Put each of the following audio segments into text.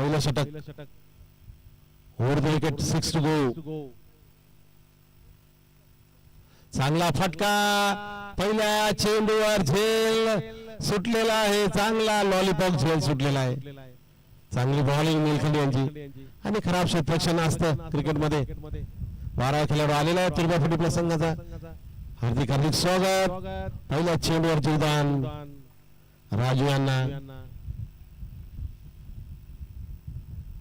पहिलं षटक over the wicket 6 to go. चांगला फटका पहिल्या चेंडूवर झेल सुटलेला आहे. चांगला लॉलीपॉप झेल सुटलेला आहे. चांगली बॉलिंग निलखंडी यांची आणि खराब क्षेत्ररक्षण असतं क्रिकेटमध्ये. 12 खेळाडू आलेला आहे तुर्बाफुटी प्लस संघाचा. हार्दिक हार्दिक स्वागत. पहिल्या चेंडूवर जीवदान राजू यांना.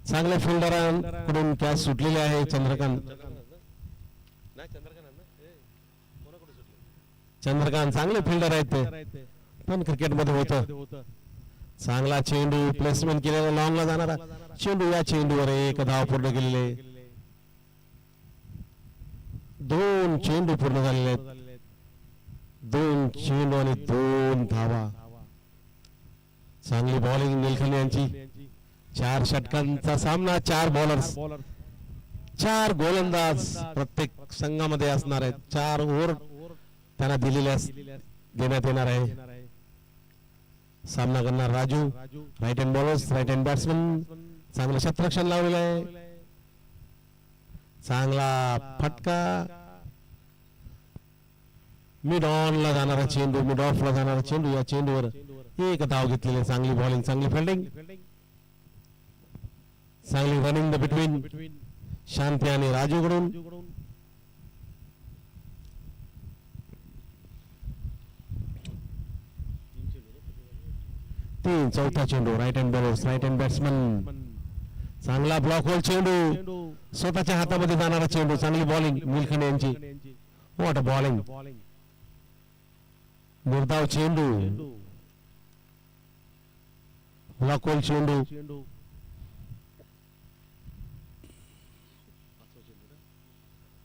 चांगल्या फिल्डरांकडून कॅच सुटलेले आहे. चंद्रकांत चांगले फिल्डर आहेत ते पण क्रिकेटमध्ये होतं. चांगला चेंडू प्लेसमेंट केलेला लॉंगला जाणारा चेंडू. या चेंडूवर एक धाव पूर्ण केलेले. 2 चेंडू पूर्ण झालेले आहेत. 2 चेंडू आणि 2 धावा. चांगली बॉलिंग निलखंडी यांची. 4 षटकांचा सामना. 4 बॉलर्स 4 गोलंदाज प्रत्येक संघामध्ये असणार आहेत. 4 ओव्हर त्यांना देण्यात येणार आहे. सामना करणार Raju. Right hand bowlers right hand batsman. चांगलं क्षेत्ररक्षण लावलेलं आहे. चांगला फटका. मिड ऑन ला जाणारा चेंडू मिड ऑफ ला जाणारा चेंडू. या चेंडूवर एक धाव घेतलेली. चांगली बॉलिंग चांगली फिल्डिंग. चांगली रनिंग द बिटवीन शांती आणि राजू कडून. चौथा चेंडू right hand bowlers right hand batsman. चांगला ब्लॉक होल चेंडू. स्वतःच्या हातामध्ये जाणारा चेंडू. चांगली बॉलिंग निलखंडे यांची. What a bowling. निर्धाव चेंडू. ब्लॉक होल चेंडू.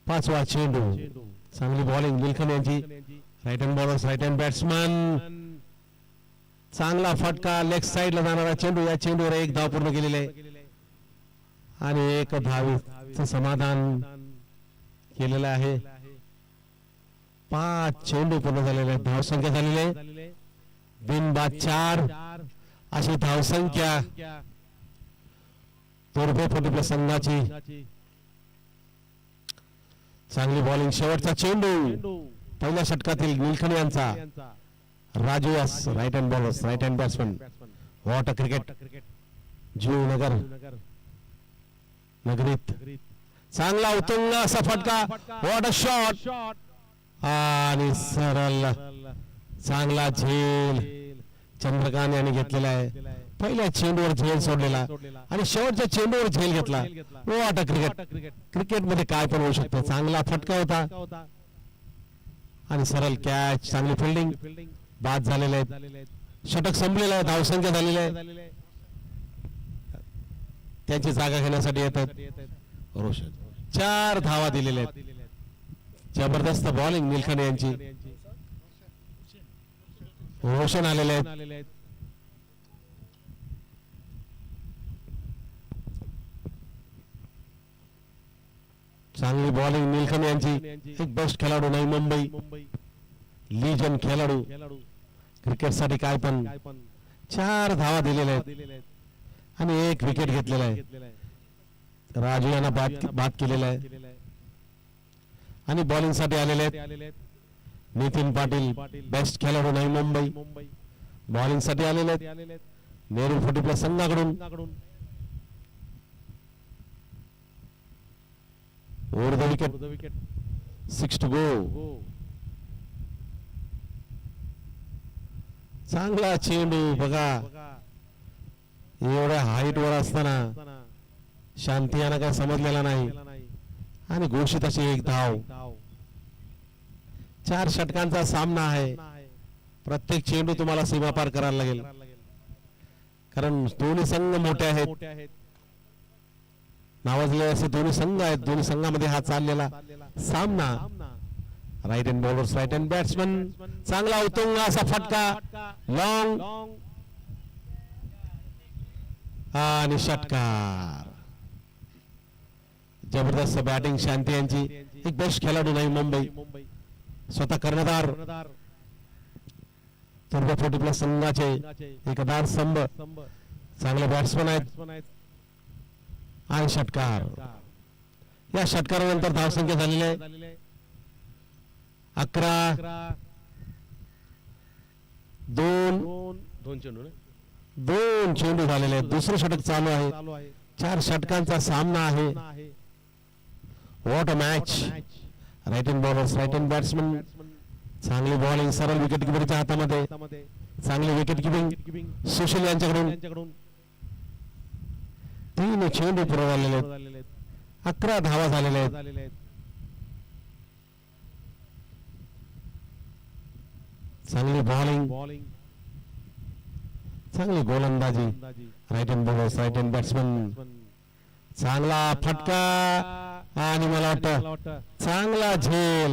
5वा चेंडू. चांगली बॉलिंग निलखंडे यांची. Right hand bowlers right hand batsman. चांगला फटका लेग साइडला जाणारा चेंडू. या चेंडूवर एक धाव पूर्ण केलेले आहे आणि एक धावीचं समाधान केलेलं आहे. 5 चेंडू पूर्ण झालेले आहेत. धावसंख्या झालेली आहे बिनबाद 4 अशी धावसंख्या तुर्भेफुटी संघाची. चांगली बॉलिंग. शेवटचा चेंडू पहिल्या षटकातील निलखंडे यांचा. राजू यास right hand bowlers right hand batsman. What a cricket. जीवनगर नगरीत चांगला उत्तुंग असा फटका. What a shot. आणि सरळ चांगला झेल चंद्रकांत यांनी घेतलेला आहे. पहिल्या चेंडूवर झेल सोडलेला आणि शेवटच्या चेंडूवर झेल घेतला. What a cricket. क्रिकेटमध्ये काय पण होऊ शकतं. चांगला फटका होता आणि सरळ कॅच. चांगली फिल्डिंग. बाद झालेले आहेत. षटक संपलेलं आहे. धावसंख्या झालेली आहे. त्यांची जागा घेण्यासाठी येतात रोशन. 4 धावा दिलेल्या आहेत. जबरदस्त बॉलिंग निलखंडे यांची. रोशन आलेले आहेत. चांगली बॉलिंग निलखंडे यांची. एक बेस्ट खेळाडू नाही मुंबई लीजन खेळाडू क्रिकेटसाठी काय पण. 4 धावा दिलेल्या आहेत आणि 1 विकेट घेतलेला आहे. राजू यांना बाद केलेला आहे आणि बॉलिंग साठी आलेले आहेत नितीन पाटील. बेस्ट खेळाडू नाही मुंबई बॉलिंग साठी आलेले आहेत नेहरू फुटी प्लस संघाकडून. Over the wicket 6 to go. चांगला चेंडू. बघा एवढ्या हाईट वर असताना शांती यांना काय समजलेला नाही आणि घोषित अशी एक धाव. 4 षटकांचा सामना आहे. प्रत्येक चेंडू तुम्हाला सीमा पार करायला लागेल कारण दोन्ही संघ मोठे आहेत. नावाजलेले असे दोन्ही संघ आहेत. दोन्ही संघामध्ये हा चाललेला सामना. Right hand bowlers right hand batsman. चांगला उत्तुंग असा फटका लॉंग आणि षटकार. जबरदस्त बॅटिंग शांती यांची. एक बेस्ट खेळाडू नाही मुंबई स्वतः कर्णधार तुर्भे 40 प्लस संघाचे एकदार स्तंभ. चांगले बॅट्समन आहेत. आणि षटकार. या षटकारानंतर धावसंख्या झालेली आहे 11. दोन चेंडू झालेले आहेत. दुसरं षटक चालू आहे. 4 षटकांचा सामना आहे. What a match. Right hand bowlers right hand batsman. चांगली बॉलिंग सरळ विकेट किपरच्या हातामध्ये. चांगली विकेट किपिंग सुशील यांच्याकडून. 3 चेंडू पुरवलेले आहेत. 11 धावा झालेल्या आहेत. चांगली बॉलिंग चांगली गोलंदाजी. Right hand bowlers right hand batsman. चांगला फटका आणि मला वाटतं चांगला झेल.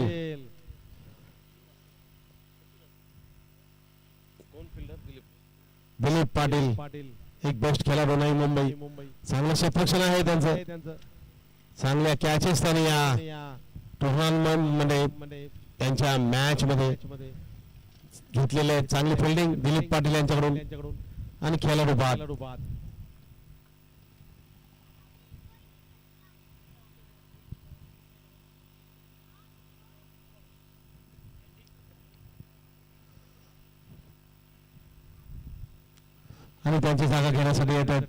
दिलीप पाटील एक बेस्ट खेळाडू नाही मुंबई. चांगलं क्षेत्ररक्षण आहे त्यांचं. चांगल्या कॅचेस त्यांनी या टुर्नामेंट मध्ये त्यांच्या मॅच मध्ये घेतलेले. चांगली फिल्डिंग दिलीप पाटील यांच्याकडून आणि खेळाडू बाद. आणि त्यांची जागा घेण्यासाठी येतात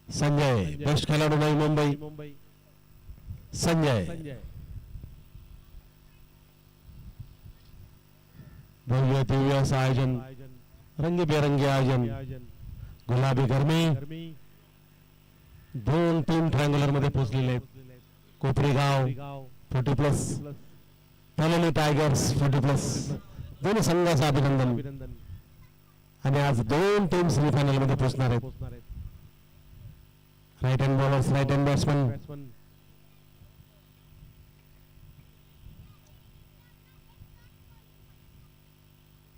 संजय. बेस्ट खेळाडू नाही मुंबई. संजय भव्य दिव्य असं आयोजन. रंगीबेरंगी आयोजन. गुलाबी गरमी. 2 टीम ट्रायंग्युलर मध्ये पोहोचलेले आहेत. कोपरीगाव 40+, तलोली टायगर्स 40+. दोन्ही संघाचं अभिनंदन. आणि आज 2 टीम सेमीफायनल मध्ये पोहोचणार आहेत. Right hand bowlers right hand batsman.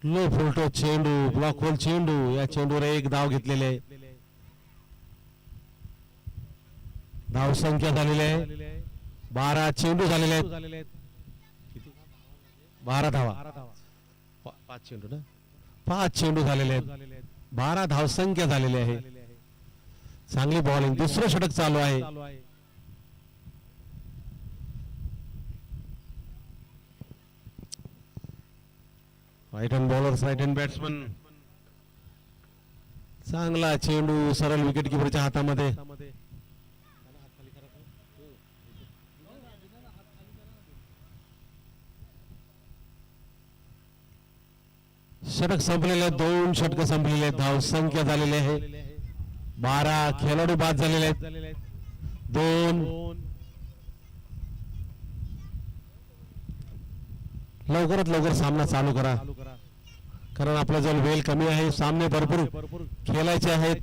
Low full toss चेंडू ब्लॉक होल चेंडू. या चेंडूवर 1 धाव घेतलेले. धाव संख्या झालेली आहे 12. चेंडू झालेले आहेत 12 धावा. 5 चेंडू ना 5 चेंडू झालेले आहेत. 12 धाव संख्या झालेली आहे. चांगली बॉलिंग. दुसरं षटक चालू आहे. Right hand bowlers right hand batsman. चांगला चेंडू सरळ विकेट किपरच्या हातामध्ये. षटक संपलेले. 2 षटक संपलेले. धाव संख्या झालेली आहे 12. खेळाडू बाद झालेले आहेत 2. लवकरात लवकर सामना चालू करा कारण आपला जवळ वेळ कमी आहे. सामने भरपूर खेळायचे आहेत.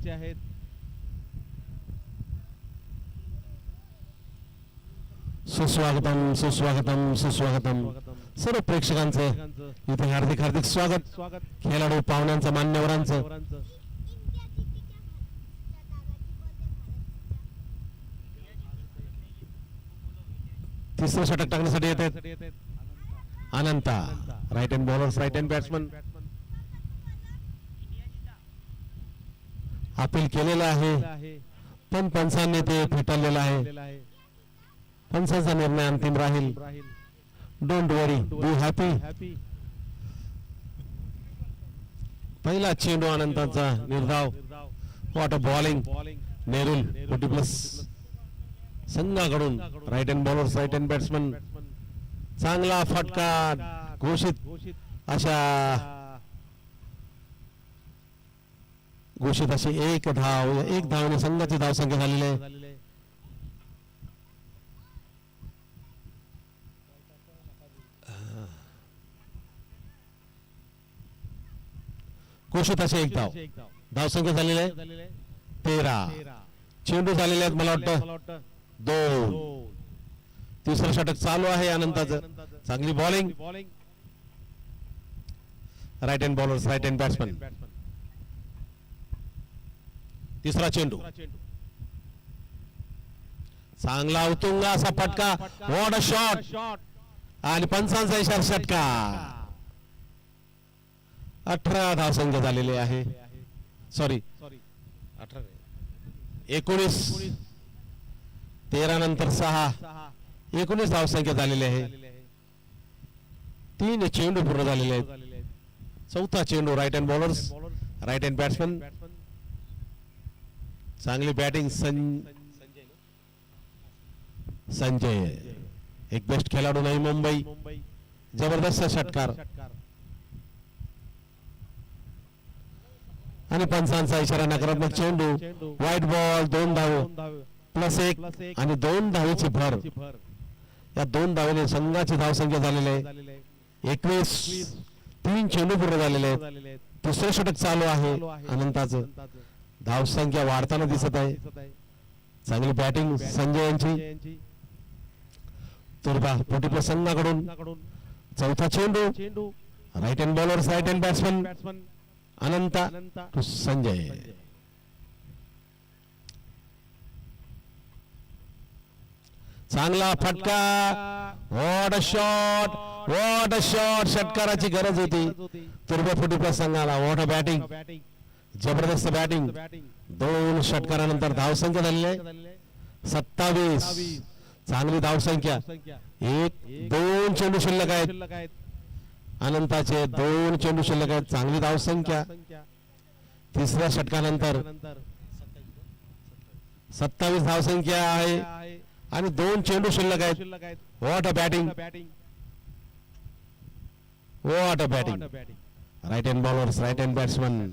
सुस्वागतम सुस्वागतम सुस्वागतम. सर्व प्रेक्षकांचे इथे हार्दिक स्वागत. खेळाडू पाहुण्यांचं मान्यवरांचं. तिसरं षटक टाकण्यासाठी येतात Ananta. Right hand bowlers right hand batsman. Appeal केलेलं आहे पण पंचांनी ते फेटाळलेलं आहे. पंचांचा निर्णय अंतिम राहील. Don't worry be happy. पहिला चेंडू अनंताचा निर्धाव. What a bowling. नेरुल 40+ संघाकडून. Right hand bowlers right hand batsman. चांगला फटका घोषित अशी 1 धाव. 1 धावने संघाची धाव संख्या झालेली आहे. घोषित अशी 1 धाव. धाव संख्या झालेली आहे 13. चेंडू झालेले आहेत मला वाटतं 2. तिसरं षटक चालू आहे अनंताचं. चांगली bowling. Right hand bowlers right hand batsman. तिसरा चेंडू. चांगला उतुंगा असा फटका. What a shot. आणि पंचांचा इशारा. षटकार. 18 धावसंख्या झालेली आहे. सॉरी 18 19 13 नंतर 6 19 धावसंख्या झालेली आहे. 3 चेंडू पूर्ण झालेले आहेत. चौथा चेंडू right hand bowlers right hand batsman. चांगली बॅटिंग संजय एक बेस्ट खेळाडू नाही मुंबई. जबरदस्त षटकार आणि पंचांचा इशारा नकारात्मक चेंडू. व्हाईट बॉल 2 धाव +1 आणि 2 धावेची भर. या 2 धावेने संघाची धावसंख्या झालेली आहे 21. 3 चेंडू पूर्ण झालेले आहेत. दुसरे षटक चालू आहे अनंताचं. धावसंख्या वाढताना दिसत आहे. चांगली बॅटिंग संजय यांची. तुर्बा पोटी संघाकडून चौथा चेंडू right hand bowlers right hand batsman Ananta to Sanjay. चांगला फटका. व्हॉट अ शॉट षटकाराची गरज होती तुर्बा पोटी संघाला. व्हॉट अ बॅटिंग जबरदस्त बॅटिंग. 2 षटकारानंतर धावसंख्या झालेली आहे 27. चांगली धावसंख्या. 1-2 चेंडू शिल्लक आहेत. अनंताचे 2 चेंडू शिल्लक आहेत. चांगली धावसंख्या. तिसऱ्या षटकानंतर 27 धावसंख्या आहे आणि 2 चेंडू शिल्लक आहेत. What a batting what a batting. Right hand bowlers right hand batsman.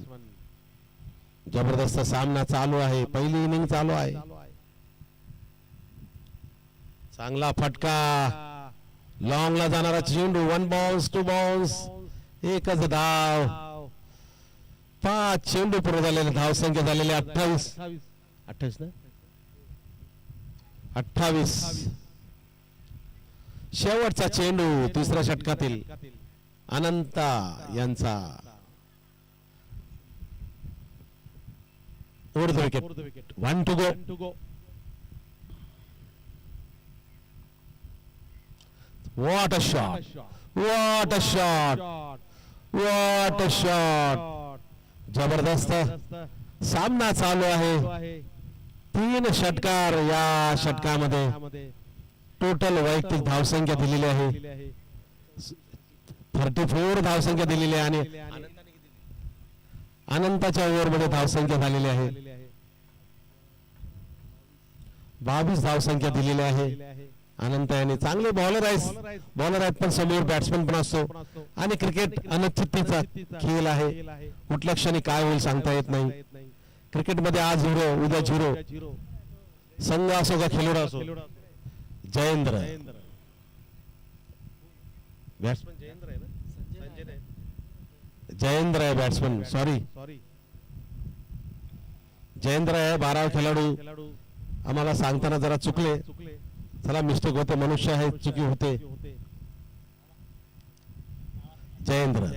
जबरदस्त सामना चालू आहे. पहिली इनिंग चालू आहे. चांगला फटका. लॉंगला जाणारा चेंडू. 1 बाउन्स 2 बाउन्स. एकच धाव. 5 चेंडू पूर्ण झालेले. धावसंख्या झालेली 28 ना 28. शेवटचा चेंडू तिसऱ्या षटकातील अनंता यांचा. Over the wicket. 1 to go. What a shot! What a shot! What a shot! जबरदस्त सामना चालू आहे. 3 षटकार. या षटकामध्ये टोटल वैयक्तिक धावसंख्या दिलेली आहे 34 धावसंख्या दिलेली आहे आणि अनंताच्या ओव्हरमध्ये धावसंख्या झालेली आहे 22 धावसंख्या दिलेली आहे. अनंत यांनी चांगले बॉलर आहेत पण समोर बॅट्समन पण असतो आणि क्रिकेट अनिश्चिततेचा खेळ आहे. कुठल्या क्षणी काय होईल सांगता येत नाही. क्रिकेटमध्ये आज हिरो उद्या झिरो. संघ असो का खेळाडू असो. जयेंद्र बॅट्समन जयेंद्र आहे बॅट्समन. सॉरी जयेंद्र आहे 12वा खेळाडू. आम्हाला सांगताना जरा चुकले. चला मिस्टेक होते. मनुष्य आहे चुकी होते. जयेंद्र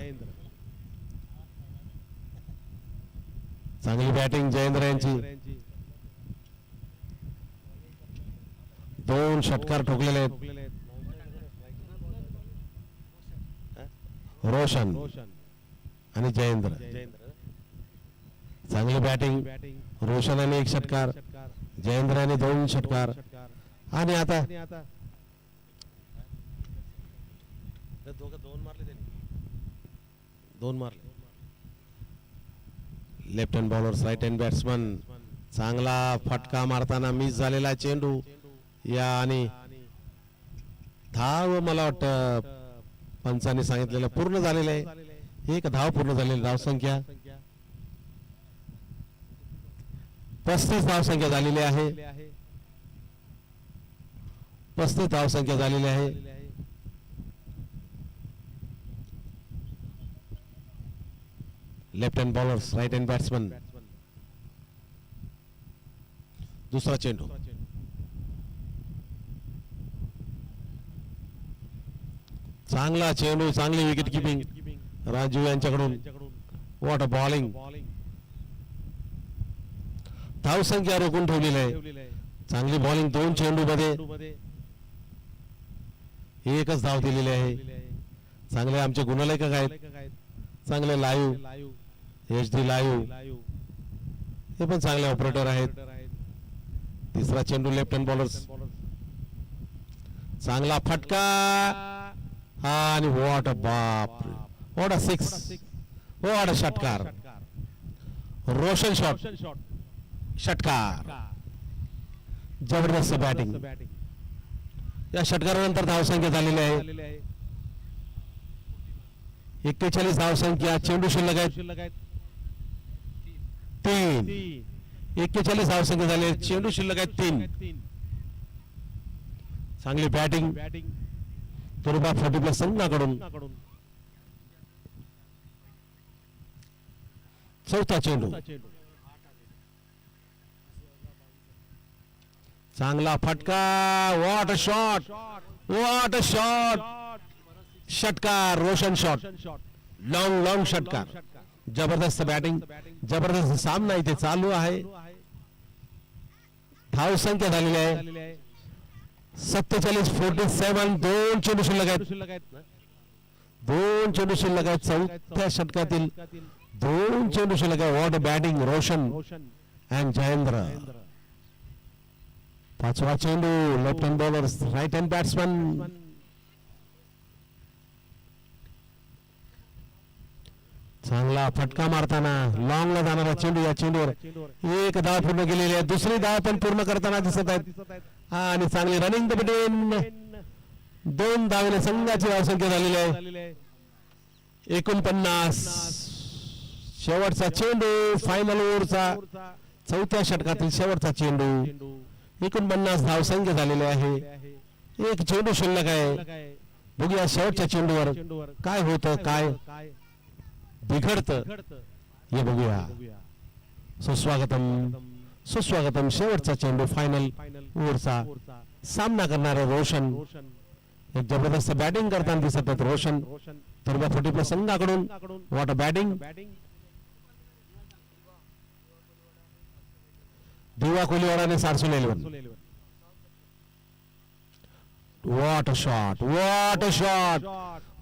चांगली बॅटिंग जयेंद्र यांची. 2 षटकार ठोकलेले आहेत. रोशन आणि जयेंद्र. चांगली बॅटिंग. रोशनाने 1 षटकार जयेंद्राने 2 षटकार आणि आता 2 मारले. Left hand bowlers right hand batsman. चांगला फटका मारताना मिस झालेला चेंडू या आणि धाव मला वाटतं पंचांनी सांगितलेलं पूर्ण झालेलं आहे. 1 धाव पूर्ण झालेली. धावसंख्या 35 धावसंख्या झालेली आहे. 35 धावसंख्या झालेली आहे. Left hand bowlers right hand batsman. दुसरा चेंडू. चांगला चेंडू. चांगली विकेट किपिंग राजू यांच्याकडून. What a bowling. धावसंख्या रोखून ठेवलेली आहे. चांगली बॉलिंग. 2 चेंडू मध्ये 1च धाव दिलेली आहे. चांगले आमचे गुणलेखक आहेत. चांगले लाईव्ह HD लाईव्ह हे पण चांगले ऑपरेटर आहेत. तिसरा चेंडू लेफ्ट हँड बॉलर्स. चांगला फटका आणि व्हॉट अ बाप, what a six, what a षटकार, रोशन शॉट, षटकार, जबरदस्त बॅटिंग. या षटकारानंतर धावसंख्या झालेली आहे 41 धावसंख्या. चेंडू शिल्लक आहेत 3. 41 धावसंख्या झाले, चेंडू शिल्लक आहेत 3. चांगली बॅटिंग तुरुबा 40+ संघाकडून. चौथा चेंडू, चांगला फटका, what a shot, what a shot, षटकार, रोशन शॉट, लॉंग षटकार. जबरदस्त बॅटिंग, जबरदस्त सामना इथे चालू आहे. धावसंख्या झालेली आहे 47. 2 चेंडू शिल्लक आहेत, 2 चेंडू शिल्लक आहेत. चौथ्या षटकातील 2 चेंडू शिल्लक आहे. What a batting, Roshan and Jayendra. पाचवा चेंडू, left hand bowlers, right hand batsman. चांगला फटका मारताना लॉंगला जाणारा चेंडू. या चेंडूवर 1 धाव पूर्ण केलेली आहे. दुसरी धाव पण पूर्ण करताना दिसत आहेत. आणि चांगली रनिंग द बिटवीन. 2 धावेने संघाची धावसंख्या झालेली आहे 49. शेवटचा चेंडू, फायनल ओव्हरचा चौथ्या षटकातील शेवटचा चेंडू. 49 धावसंख्या झालेली आहे. 1 चेंडू शिल्लक आहे. बघूया शेवटच्या चेंडूवर काय होतं, काय बिघडतं हे बघूया. सुस्वागतम, सुस्वागतम. शेवटचा चेंडू, फायनल ओव्हरचा सामना करणारे रोशन. एक जबरदस्त बॅटिंग करताना दिसत आहेत रोशन. तुरुबा 40+ संघाकडून. What a batting. दिवा कोलीवाडाने 411. What a shot, what a shot,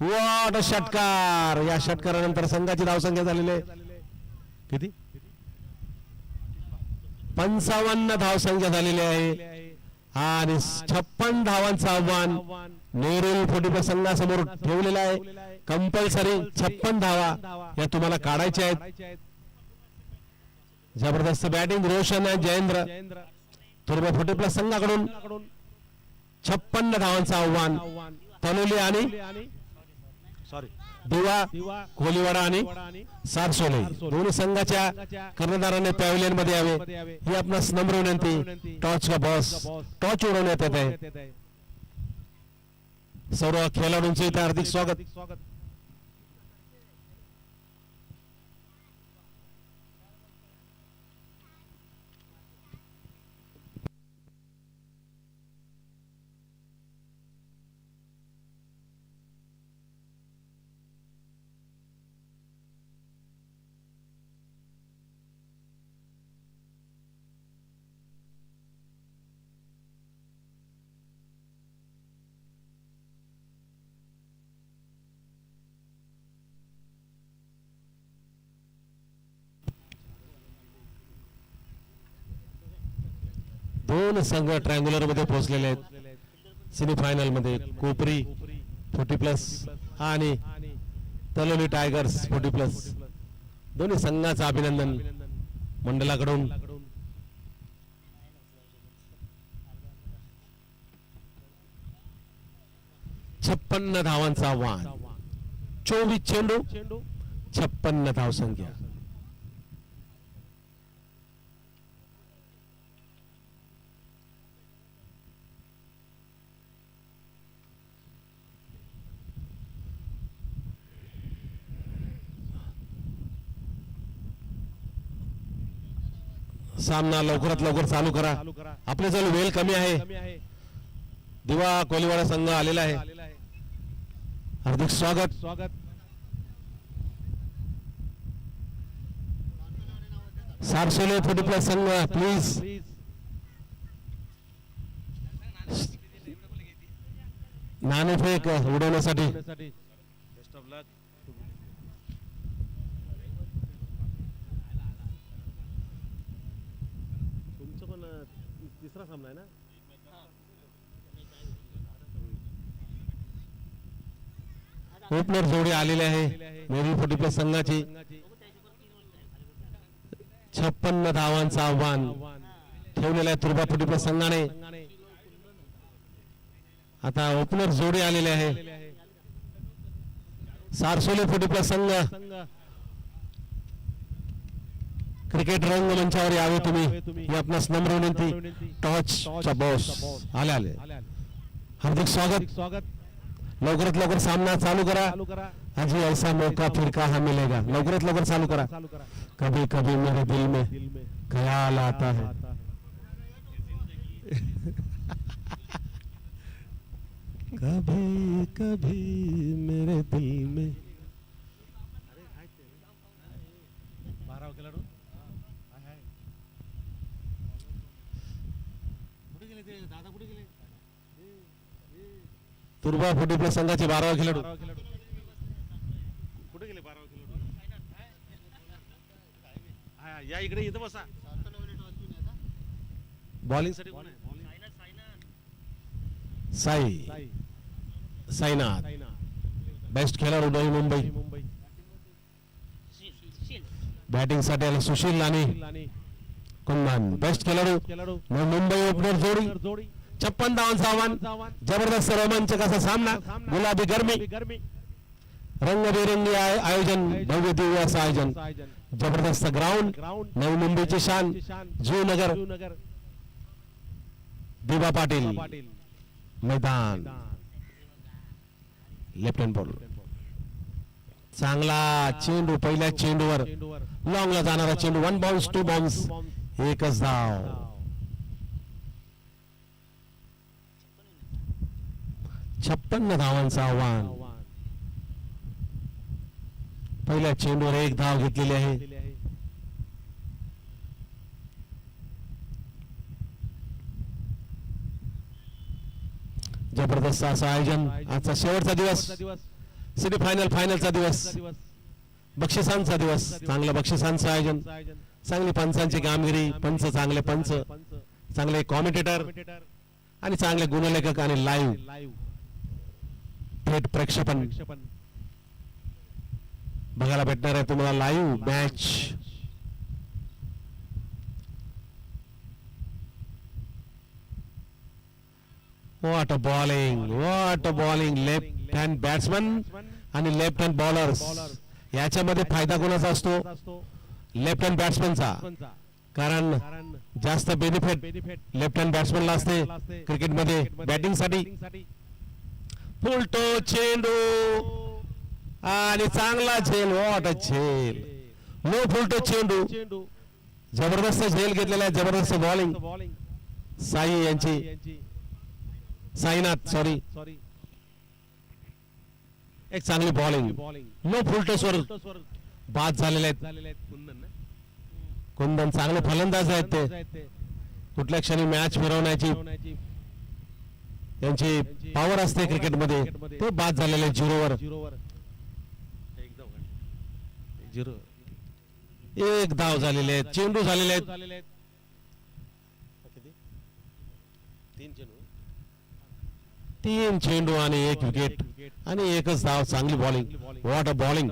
what a षटकार. या षटकारानंतर संघाची धावसंख्या झालेली आहे किती, 55 धावसंख्या झालेली आहे. आणि 56 धावांचं आव्हान नेरुल 40+ संघासमोर ठेवलेलं आहे. कंपल्सरी 56 धावा या तुम्हाला काढायच्या आहेत. जबरदस्त बॅटिंग, रोशन आणि जयेंद्र. तुरुबा 40+ संघाकडून 56 धावांचं आव्हान. तनोली आणि दिवा कोलीवाडा आणि सारसोले दोन्ही संघाच्या कर्णधाराने पॅव्हलियन मध्ये यावे ही आपणास नम्र विनंती. टॉर्च का बॉस, टॉर्च उडवण्यात येत आहे. सर्व खेळाडूंचे इथे हार्दिक स्वागत. दोन संघ ट्रायंग्युलर मध्ये पोहोचलेले आहेत सेमीफायनल मध्ये. कोपरी 40+ आणि तलोली टायगर्स 40+. दोन्ही संघाचं अभिनंदन मंडळाकडून. छप्पन्न धावांचा आव्हान. 24 चेंडू 56 धावसंख्या. सामना लवकरात लवकर चालू करा. आपल्या जवळ वेळ कमी आहे. दिवा कोलीवाडा संघ आलेला आहे. हार्दिक स्वागत. सारसोले 40+ संघ प्लीज. नाणेफेक उडवण्यासाठी. तिसरा सामना आहे ना. ओपनर जोडी आलेली आहे नेहरू 40+ संघाची. 56 धावांचं आव्हान ठेवलेलं आहे तुर्बा 40+ संघाने. आता ओपनर जोडी आलेले आहे. सारसोली 40+ संघ क्रिकेट रंगमंचावर यावे तुम्ही ही आपणास नम्र विनंती. टॉर्चचा बॉस आले. हार्दिक स्वागत. लवकरात लवकर सामना चालू करा. अजी ऐसा मौका फिर कहाँ मिलेगा. लवकरात लवकर चालू करा. कभी कभी मेरे दिल में ख्याल आता है. कभी कभी मेरे दिल में. तुर्बा 40+ संघाचे 12वा खेळाडू कुठे गेले. 12वा खेळाडू या इकडे इथं बसा. बॉलिंग साठी कोण आहे. साईनाथ बेस्ट खेळाडू नवी मुंबई. बॅटिंग साठी आले सुशील आणि कुंदन बेस्ट खेळाडू नवी मुंबई. ओपनर जोडी 56 धावांचं आव्हान. जबरदस्त रोमांचक असा सामना. गुलाबी गरमी रंगबेरंगी आयोजन भव्य दिव्य असं आयोजन. जबरदस्त ग्राउंड नवी मुंबईची शान जुनगर. दिवा पाटील मैदान. लेफ्ट हँड बॉल चांगला चेंडू. पहिल्या चेंडूवर लॉंगला जाणारा चेंडू. 1 बाउन्स 2 बाउन्स एकच धाव. 56 धावांचं आव्हान. पहिल्या चेंडूवर 1 धाव घेतलेली आहे. जबरदस्त असं आयोजन. आजचा शेवटचा दिवस. सेमी फायनलचा दिवस. बक्षिसांचा दिवस. चांगलं बक्षिसांचं आयोजन. चांगली पंचांची कामगिरी. पंच चांगले पंच. चांगले कॉमेंटेटर आणि चांगले गुणलेखक आणि लाईव्ह थेट प्रक्षेपण बघायला भेटणार आहे तुम्हाला. Live match. What a bowling. Left hand batsman आणि लेफ्ट हँड बॉलर्स याच्यामध्ये फायदा कोणाचा असतो. लेफ्ट हँड बॅट्समनचा. कारण जास्त बेनिफिट लेफ्ट हँड बॅट्समनला असते क्रिकेटमध्ये बॅटिंग साठी. फुलटो चेंडू आणि चांगला झेल. व्हॉट अ झेल. नो फुलटो चेंडू. जबरदस्त झेल घेतलेला आहे. जबरदस्त बॉलिंग साई यांची. साईनाथ सॉरी. एक चांगली बॉलिंग. नो फुलटोसवर बाद झालेले आहेत. कुंदन चांगले फलंदाज आहेत ते. कुठल्या क्षणी मॅच फिरवण्याची त्यांची पॉवर असते क्रिकेटमध्ये. ते बाद झालेले 0वर. 1 धाव झालेले आहेत. चेंडू झालेले आहेत. 3 चेंडू आणि 1 विकेट आणि एकच धाव. चांगली bowling. What a bowling.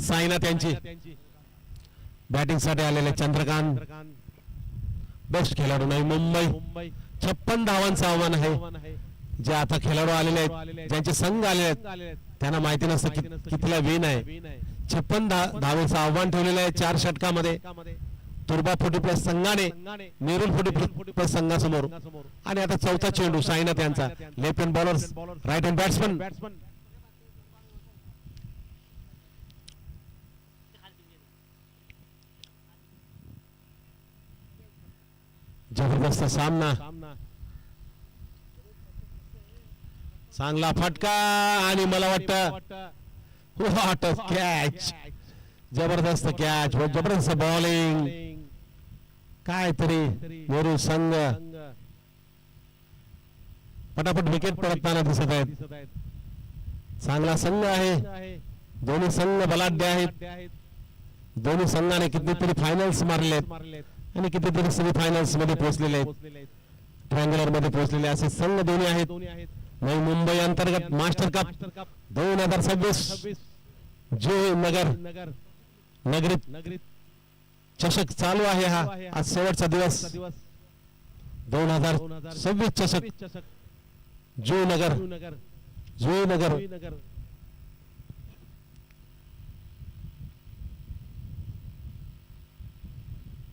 Sainath यांची. बॅटिंग साठी आलेले चंद्रकांत बेस्ट खेळाडू नाही मुंबई. 56 धावांचं आव्हान आहे. जे आता खेळाडू आलेले आहेत ज्यांचे संघ आलेले आहेत त्यांना माहिती नसतं कितीला विन आहे. 56 धावेचं आव्हान ठेवलेलं आहे 4 षटकामध्ये. तुर्बा 40+ संघाने नेहरू 40+ संघासमोर. आणि आता चौथा चेंडू साईनाथ यांचा. Left hand bowlers right hand batsman. जबरदस्त सामना. चांगला फटका आणि मला वाटतं व्हॉट अ कॅच. जबरदस्त कॅच. जबरदस्त बॉलिंग. काहीतरी नेहरू संघ पटापट विकेट पडताना दिसत आहेत. चांगला संघ आहे. दोन्ही संघ बलाढ्य आहेत. दोन्ही संघाने कितीतरी फायनल्स मारले. आणि कितीतरी सेमीफायनल्स मध्ये पोहोचलेले आहेत, ट्रायंगुलर मध्ये पोहोचलेले असे संघ दोन्ही आहेत. नवी मुंबई अंतर्गत मास्टर कप 2026 जो नगरीत चषक चालू आहे. हा आज शेवटचा दिवस 2026 चषक जुईनगर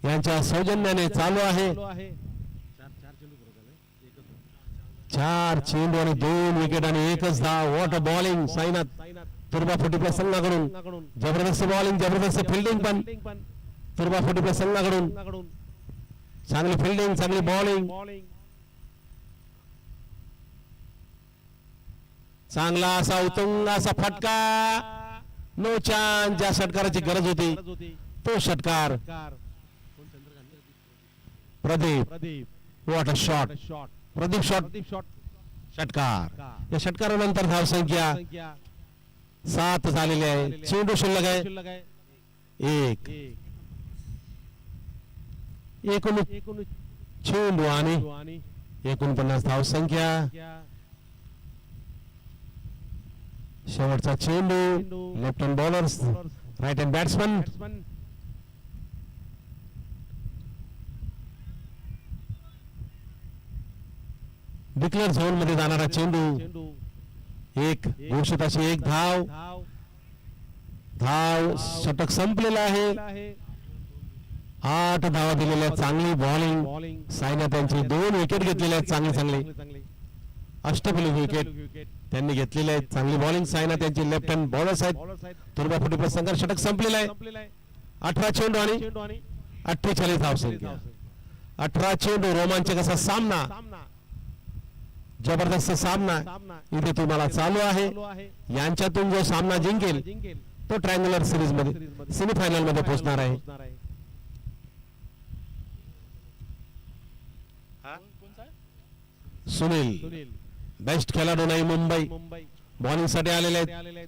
यांच्या सौजन्याने चालू आहे. 4 चेंडू आणि 2 विकेट आणि 1च धाव. वॉट अ बॉलिंग साईनाथ तुर्बा फुटीप्या संघाकडून. जबरदस्त बॉलिंग, जबरदस्त फिल्डिंग पण तुर्बा फुटीप्या संघाकडून. चांगली फिल्डिंग, चांगली बॉलिंग, चांगला असा उत्तुंग असा फटका. No chance. ज्या षटकाराची गरज होती तो षटकार. Pradeep, what a shot. Pradeep shot, षटकार. या षटकारानंतर धावसंख्या 7 झालेली आहे. चेंडू शिल्लक आहे 1. एकूण चेंडू आणि 49 धावसंख्या. शेवटचा चेंडू. Left hand bowlers, right hand batsman. Declare zone मध्ये जाणारा चेंडू. एक घोषित अशी 1 धाव. षटक संपलेला आहे. 8 धावा दिलेल्या. चांगली बॉलिंग. साईनाथ यांची 2 विकेट घेतलेल्या आहेत. चांगली अष्टपैलू विकेट त्यांनी घेतलेले आहेत. चांगली बॉलिंग साईनाथ यांची. लेफ्ट हँड बॉलर्स आहेत. तुर्बा फुटीप्या संघात षटक संपलेला आहे. 18 चेंडू आणि 48 धावसंख्या. 18 चेंडू. रोमांचक असा सामना, जबरदस्त सामना इथे तुम्हाला चालू आहे. यांच्यातून जो सामना जिंकेल तो ट्रायंगुलर सिरीज मध्ये सेमीफायनल मध्ये पोहोचणार आहे. सुनील बेस्ट खेळाडू नाही मुंबई बॉलिंग साठी आलेले आहेत.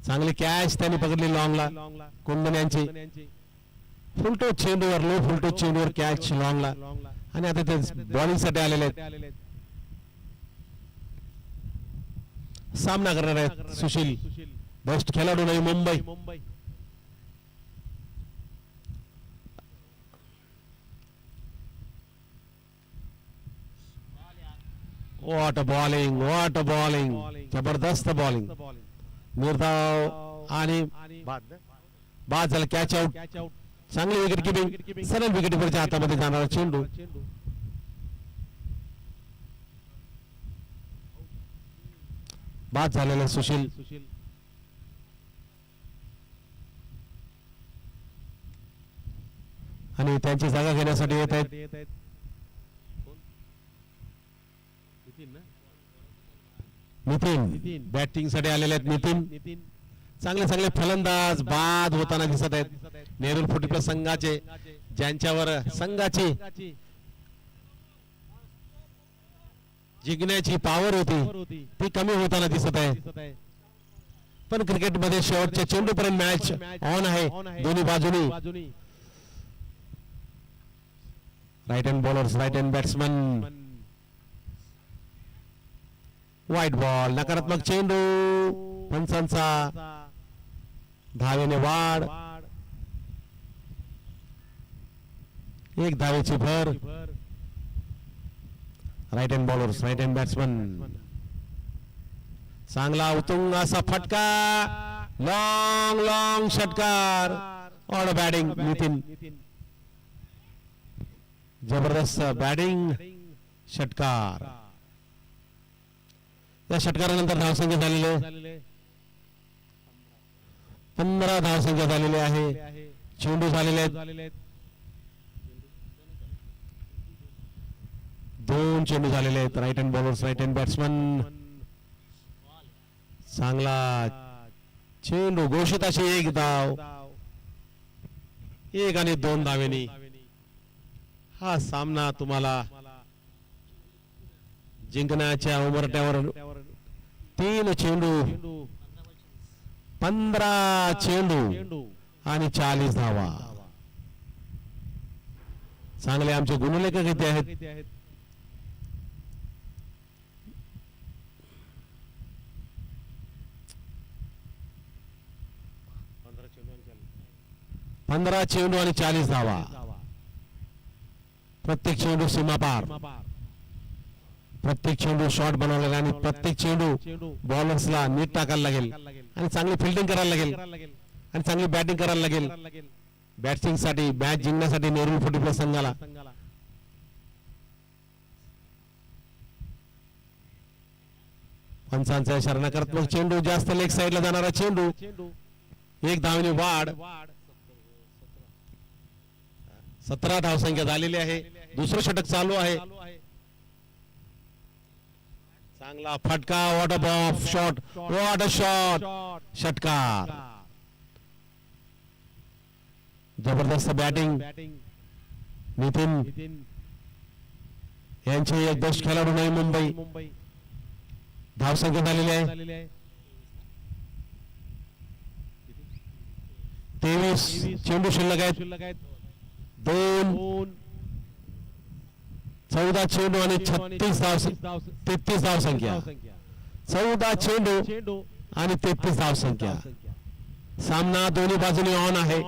चांगली कॅच त्यांनी पकडली लॉंगला. कुंदन यांची फुलटो चेंडूवर, लो फुलटो चेंडूवर कॅच लॉंगला. आणि आता ते बॉलिंग साठी आलेले आहेत. सामना करणार आहेत सुशील. बेस्ट खेळाडू नाही मुंबई. व्हॉट अ बॉलिंग, जबरदस्त बॉलिंग. निर्धाव आणि बाद झाला. Catch out. चांगली विकेट किपिंग. सरळ विकेटवरच्या हातामध्ये जाणारा चेंडू. बाद झालेला सुशील. आणि त्यांची जागा घेण्यासाठी येत आहेत नितीन. बॅटिंग साठी आलेले आहेत नितीन. चांगले फलंदाज बाद होताना दिसत आहेत. नेहरू फुटीप्या संघाचे, ज्यांच्यावर संघाची जिंकण्याची पॉवर होती ती कमी होताना दिसत आहे. पण क्रिकेट मध्ये शेवटच्या चेंडू पर्यंत मॅच ऑन आहे दोन्ही बाजूनी. Right hand bowlers, right hand batsman. White ball, नकारात्मक चेंडू. पंचांचा धावेने वाढ. 1 धावेची भर. Right hand bowlers, right hand batsman. चांगला उत्तुंग असा फटका. लॉंग षटकार. Odd batting Nitin. जबरदस्त बॅटिंग, षटकार. या षटकारानंतर धावसंख्या झालेले 15 धावसंख्या झालेली आहे. चेंडू झालेले आहेत 2 चेंडू झालेले आहेत. Right hand bowlers, right hand batsman. चांगला चेंडू. घोषित अशी 1 धाव. 1 आणि 2 धावेनी हा सामना तुम्हाला जिंकण्याच्या उमरट्यावर. 3 चेंडू, 15 चेंडू आणि 40 धावा. चांगले आमचे गुणलेखक इथे आहेत. पंधरा चेंडू आणि 40 धावा. प्रत्येक चेंडू सीमापार, प्रत्येक चेंडू शॉट बनवलेला आणि प्रत्येक चेंडू बॉलर्सला नीट टाकायला लागेल आणि चांगली फिल्डिंग करायला लागेल आणि चांगली बॅटिंग करायला लागेल. बॅटिंग साठी मॅच जिंकण्यासाठी नेहरू 40+ संघाला पंचांचा इशारा नकारात्मक. चेंडू जास्त लेग साईडला जाणारा चेंडू, एक धावने वाढ. 17 धावसंख्या झालेली आहे. दुसरं षटक चालू आहे. चांगला फटका, what a boff shot, what a shot, षटकार. जबरदस्त बॅटिंग. नितीन यांचे एक बेस्ट खेळाडू नाही मुंबई. धावसंख्या झालेली आहे 23. चेंडू शिल्लक आहेत 2. 14 चेंडू आणि 33 धावसंख्या. 14 चेंडू आणि 33 धावसंख्या. सामना दोन्ही बाजूने ऑन आहे.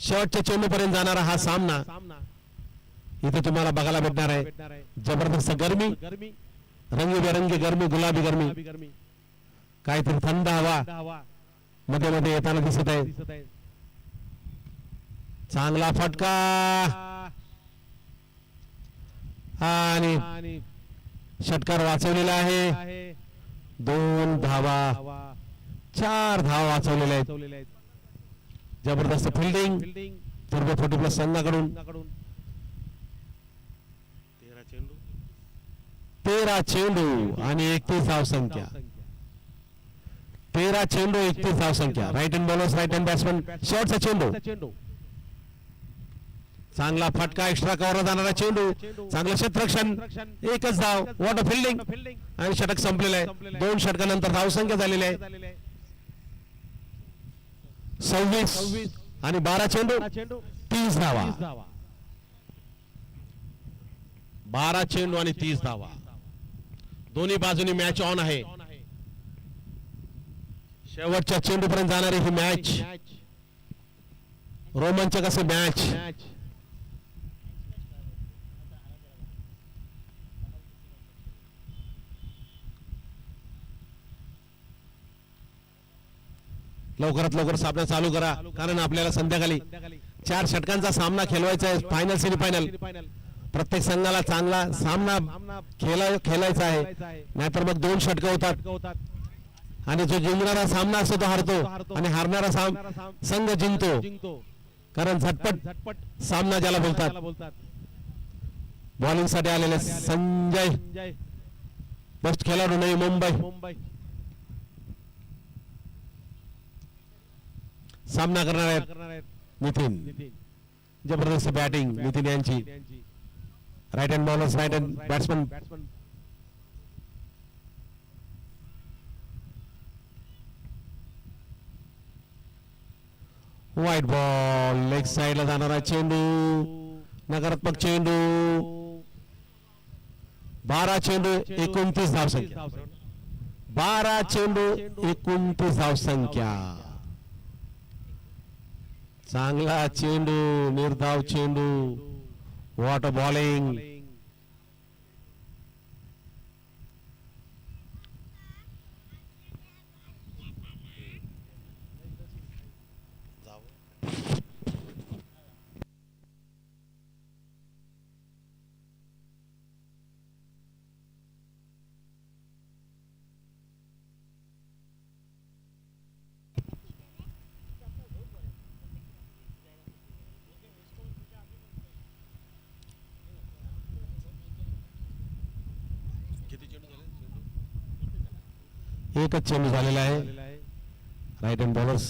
शेवटच्या चेंडू पर्यंत जाणारा हा सामना इथे तुम्हाला बघायला भेटणार आहे. जबरदस्त गरमी, रंगीबेरंगी गरमी, गुलाबी गरमी, काहीतरी थंड हवा मध्ये मध्ये येताना दिसत आहे. चांगला फटका आणि षटकार वाचवलेला आहे. 2 धावा, 4 धावा वाचवलेल्या आहेत. जबरदस्त फिल्डिंग पूर्व 40+ संघाकडून. 13 चेंडू आणि 31 धावसंख्या. 13 चेंडू 31 धावसंख्या. Right hand bowlers, right hand batsman. शेवटचा चेंडू, चांगला फटका, एक्स्ट्रा कव्हरला जाणारा चेंडू, चांगलं क्षेत्ररक्षण, एकच धाव, वॉट अ फिल्डिंग आणि षटक संपलेलं आहे. 2 षटकानंतर धावसंख्या झालेली आहे 26 आणि 12 चेंडू 30 धावा. 12 चेंडू आणि 30 धावा. दोन्ही बाजूनी मॅच ऑन आहे. शेवटच्या चेंडूपर्यंत जाणारी ही मॅच, रोमांचक असे मॅच. लवकरात लवकर सामना चालू करा, कारण आपल्याला संध्याकाळी 4 षटकांचा सामना खेळवायचा आहे. Final, semifinal. प्रत्येक संघाला चांगला सामना खेळायचा आहे, नाहीतर मग 2 षटक होतात आणि जो जिंकणारा सामना असतो तो हारतो आणि हारणारा संघ जिंकतो. कारण झटपट सामना ज्याला बोलतात. बॉलिंग साठी आलेले संजय, बेस्ट खेळाडू नाही मुंबई. सामना करणार आहेत नितीन. जबरदस्त बॅटिंग नितीन यांची. Right hand bowlers, right hand batsman. White ball, leg साइडला जाणारा चेंडू, नकारात्मक चेंडू. 12 चेंडू 29 धावसंख्या. 12 चेंडू 29 धावसंख्या. चांगला चेंडू, निर्धाव चेंडू, व्हॉट अ बॉलिंग. एकच चेंडू झालेला आहे. Right hand bowlers.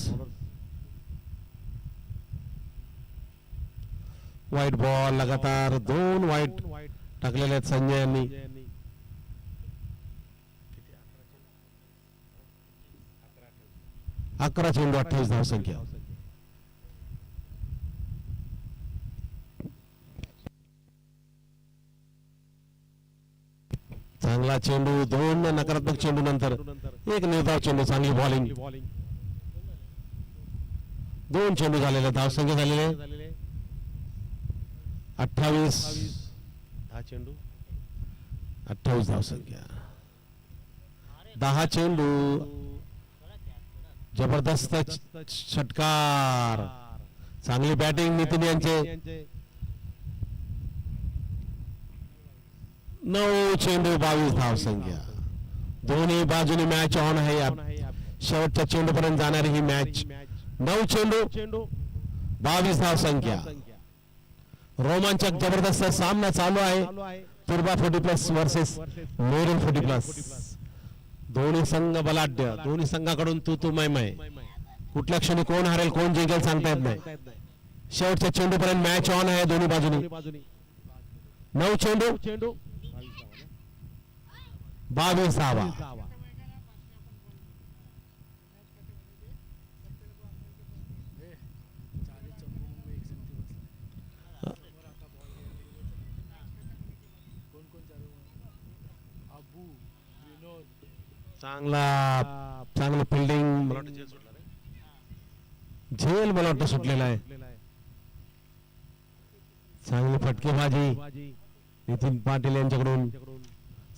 White ball, लगातार 2 व्हाईट टाकलेले आहेत संजय यांनी. 11 चेंडू 28 धावसंख्या. चांगला चेंडू, दोन नकारात्मक चेंडू नंतर एक निर्धाव चेंडू, चांगली बॉलिंग. दोन चेंडू झालेले, धावसंख्या झालेले 28. 10 चेंडू 28 धावसंख्या. 10 चेंडू. जबरदस्त षटकार. चांगली बॅटिंग नितीन यांचे. 9 चेंडू 22 धावसंख्या. दोन्ही बाजूने मॅच ऑन आहे. शेवटच्या चेंडूपर्यंत जाणारी ही मॅच. 9 चेंडू 22 धावसंख्या. रोमांचक जबरदस्त सामना चालू आहे. तुर्बा 40+ वर्सेस मेरूल 40+. दोन्ही संघ बलाढ्य. दोन्ही संघाकडून तू मै. कुठल्या क्षणी कोण हरेल कोण जिंकेल सांगता येत नाही. शेवटच्या चेंडूपर्यंत मॅच ऑन आहे दोन्ही बाजूनी. 9 चेंडू 22 धावा. चांगलं फिल्डिंग. झेल मला वाटतं सुटलेला आहे. चांगली फटकेबाजी नितीन पाटील यांच्याकडून.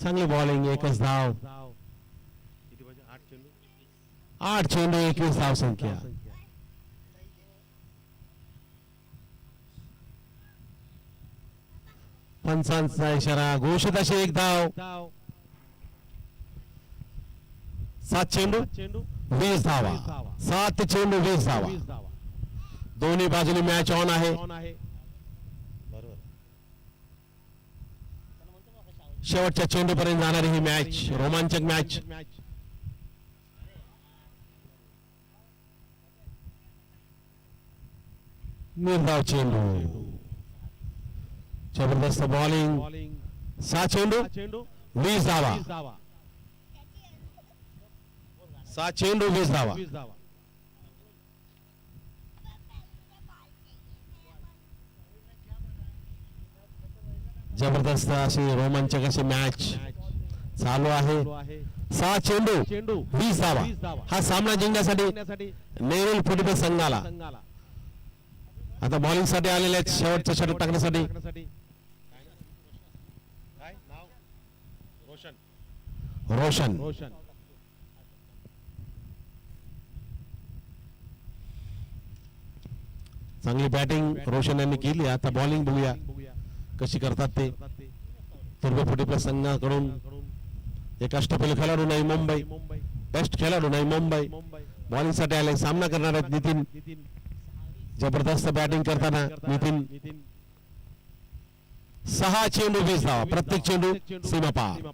चांगली बॉलिंग. 1च धाव. 8 चेंडू 21 धावसंख्या. पंचांचा इशारा. घोषित अशी 1 धाव. 7 चेंडू 20 धावा. 7 चेंडू 20 धावा. दोन्ही बाजूनी मॅच ऑन आहे. शेवटच्या चेंडूपर्यंत जाणारी ही मॅच. रोमांचक मॅच. निर्धाव चेंडू. जबरदस्त बॉलिंग. 6 चेंडू 20 धावा. 7 चेंडू 20 धावा. जबरदस्त अशी रोमांचक अशी मॅच चालू आहे. 6 चेंडू 20 धावा. हा सामना जिंकण्यासाठी नेरूल 40+ संघाला आता बॉलिंग साठी आलेले आहेत. शेवटचं षटक टाकण्यासाठी. रोशन. चांगली बॅटिंग रोशन यांनी केली. आता बॉलिंग बघूया कशी करतात ते. तुर्बा 40+ संघाकडून एक अष्टपैलू खेळाडू नाही मुंबई. बेस्ट खेळाडू नाही मुंबई. बॉलिंग साठी आले. सामना करणार आहेत नितीन. जबरदस्त बॅटिंग करताना नितीन. 6 चेंडू 20 धावा. प्रत्येक चेंडू सीमापार.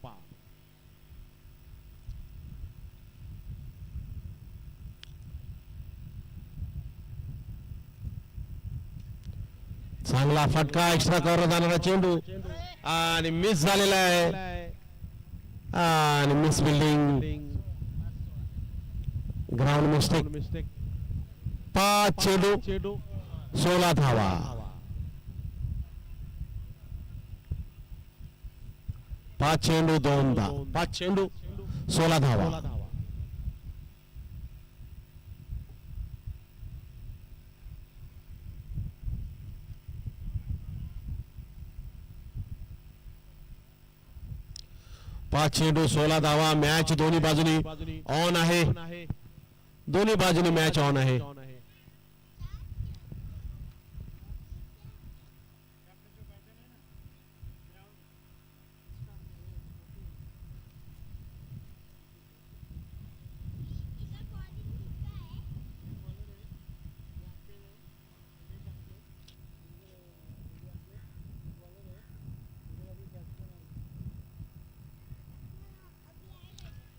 चांगला फटका. एक्स्ट्रा कव्हर जाणारा चेंडू आणि मिस झालेला आहे. आणि मिस बिल्डिंग. Ground mistake. 5 चेंडू 16 धावा. 5 चेंडू 2 धावा. 5 चेंडू 16 धावा. पाच चेंडू 16 धावा. मॅच दोन्ही बाजूनी ऑन आहे. दोन्ही बाजूनी मॅच ऑन आहे.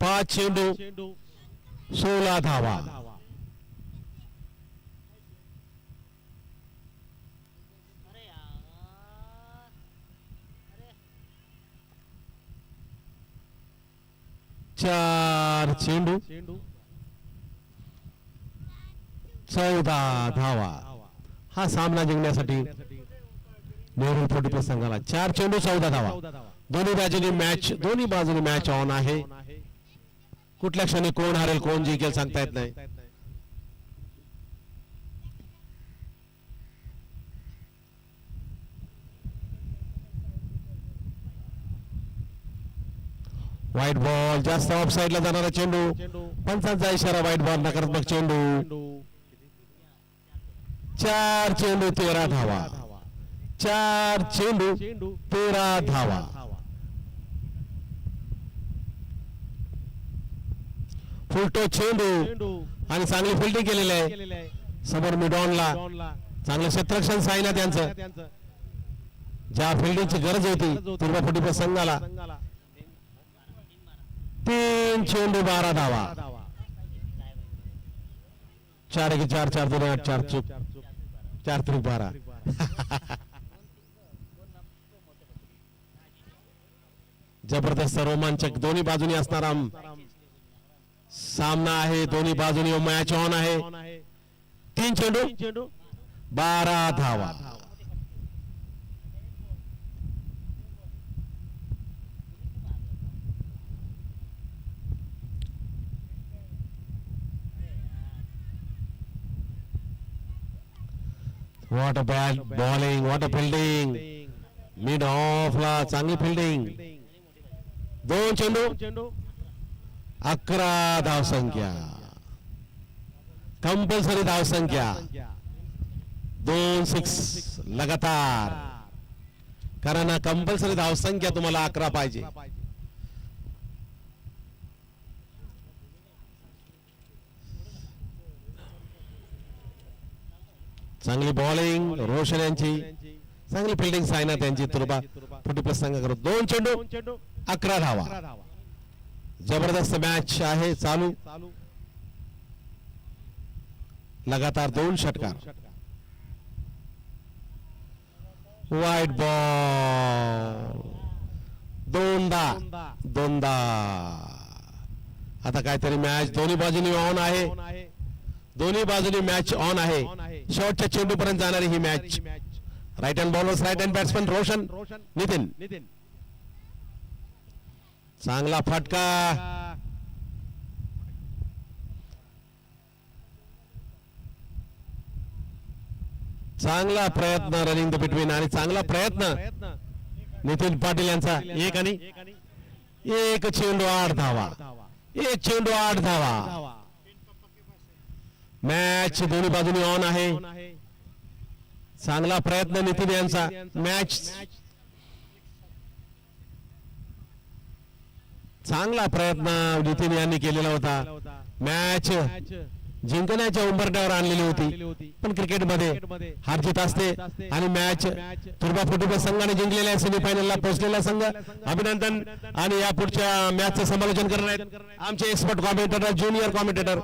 पाच चेंडू 16 धावा. चार चेंडू 14 धावा. हा सामना जिंकण्यासाठी नेहरू 40+ संघाला 4 चेंडू 14 धावा. दोन्ही बाजूनी मॅच ऑन आहे. कुठल्या क्षणी कोण हारेल कोण जिंकेल सांगता येत नाही. व्हाईट बॉल जास्त ऑफ साइडला जाणारा चेंडू. पंचांचा इशारा व्हाईट बॉल नकारात्मक चेंडू. 4 चेंडू 13 धावा. 4 चेंडू 13 धावा. फुलटो चेंडू आणि चांगली फिल्डिंग केलेली आहे. समोर मिडॉनला चांगलं क्षेत्ररक्षण साईना त्यांचं. ज्या फिल्डिंगची गरज होती तुर्बा फुटीपा संघाला. 3 चेंडू 12 धावा. 4 1 4 4 2 8 4 चूक 4 3 12. जबरदस्त रोमांचक दोन्ही बाजूनी असणारा सामना आहे. दोन्ही बाजूनी मॅच ऑन आहे. 3 चेंडू 12 धावा. What a bat bowling, what a fielding. Mid of ला चांगली फिल्डिंग. 2 चेंडू 11 धावसंख्या. कंपल्सरी धावसंख्या. 2 6 लगातार. कारण कंपल्सरी धावसंख्या तुम्हाला 11 पाहिजे. चांगली बॉलिंग रोशन यांची. चांगली फिल्डिंग सायना त्यांची. तुर्बा फुटीपा संघाकडून 2 चेंडू 11 धावा. जबरदस्त मॅच आहे चालू. लगातार 2 षटकार. व्हाईट बॉल दोनदा. आता काहीतरी मॅच दोन्ही बाजूनी ऑन आहे. दोन्ही बाजूनी मॅच ऑन आहे. शेवटच्या चेंडू पर्यंत जाणारी ही match. Right hand bowler right hand batsman Roshan Nitin. चांगला फटका. चांगला प्रयत्न रनिंग द बिटवीन आणि चांगला प्रयत्न नितीन पाटील यांचा. एक चेंडू 8 धावा. 1 चेंडू 8 धावा. मॅच दोन्ही बाजूनी ऑन आहे. चांगला प्रयत्न नितीन यांचा. मॅच चांगला प्रयत्न नितीन यांनी केलेला होता. मॅच जिंकण्याच्या उंबरठ्यावर आणलेली होती. पण क्रिकेटमध्ये हार जीत असते आणि मॅच तुर्बा फुटीपा संघाने जिंकलेल्या सेमीफायनलला पोहोचलेला संघ अभिनंदन. आणि या पुढच्या मॅचचं समालोचन करणार आहेत आमचे एक्सपर्ट कॉमेंटेटर ज्युनियर कॉमेंटेटर